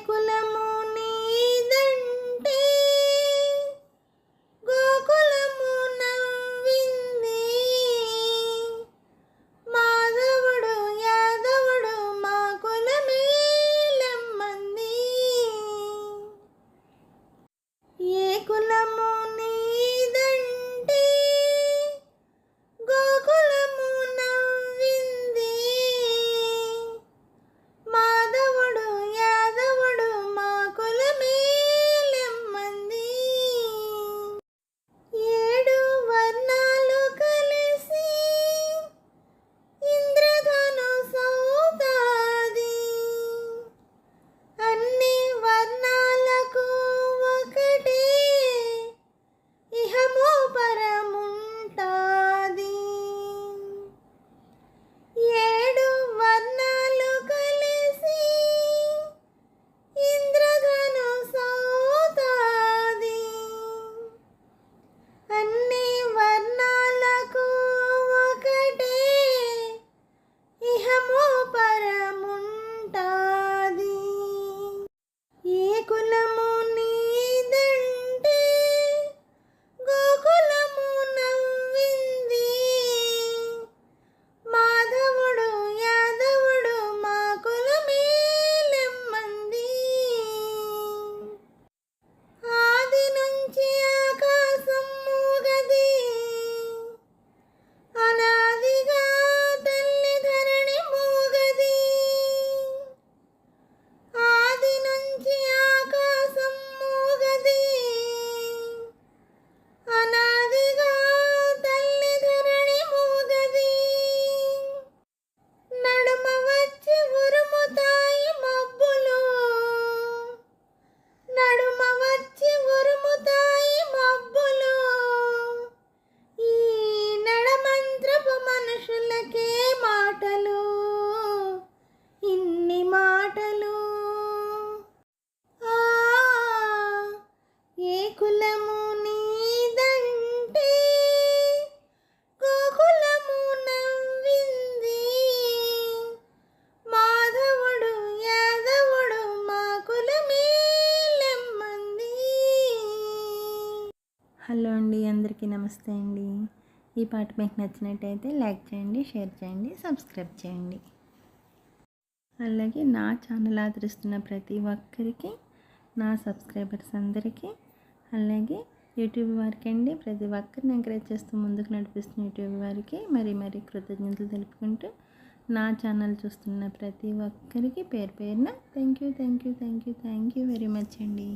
కులము నీదంటే గోకులము నవ్వింది. మాధవుడు యాదవుడు మా కులమేలమ్మంది. ఏ కులము నీదంటే గోకులము నవ్వింది. మాధవుడు యాదవుడు మా కులమేలమ్మంది. ఏడు వర్ణాలు కలిసి ఇంద్రధనుసౌతాది. అన్ని వర్ణాలకు ఒకటే ఇహము పరముంటాది. ఏడు వర్ణాలు కలిసి ఇంద్రధనుసౌతాది. అన్ని వర్ణాలకు ఒకటే ఇహము పరముంటాది. ఏ కులము నీదంటే గోకులము నవ్వింది. మాధవుడు యాదవుడు మా కులమేలమ్మంది. ఆది నుంచి ఆకాశం మూగది. అనాదిగా తల్లి ధరణి మూగది. ఆది నుంచి ఆకాశం మూగది. అనాదిగా తల్లి ధరణి మూగది. నడుమ వచ్చి ఉరుముతాయి మబ్బులు. నడుమ వచ్చి ఉరుముతాయి మబ్బులు. ఈ నడమంత్రపు మనుషులకే మాటలు, ఇన్ని మాటలు. ఆ ఏ కులము నీదంటే గోకులము నవ్వింది. మాధవుడు యాదవుడు మా కులమేలమ్మంది. హలో అండి, అందరికీ నమస్తే అండి. ఈ పాట మీకు నచ్చినట్టయితే లైక్ చేయండి, షేర్ చేయండి, సబ్స్క్రైబ్ చేయండి. అలాగే నా ఛానల్ ఆదరిస్తున్న ప్రతి ఒక్కరికి, నా సబ్స్క్రైబర్స్ అందరికీ, అలాగే యూట్యూబ్ వారికి అండి, ప్రతి ఒక్కరిని ఎంకరేజ్ చేస్తూ ముందుకు నడిపిస్తున్న యూట్యూబ్ వారికి మరీ కృతజ్ఞతలు తెలుపుకుంటూ, నా ఛానల్ చూస్తున్న ప్రతి ఒక్కరికి పేరు పేరున థ్యాంక్ యూ వెరీ మచ్ అండి.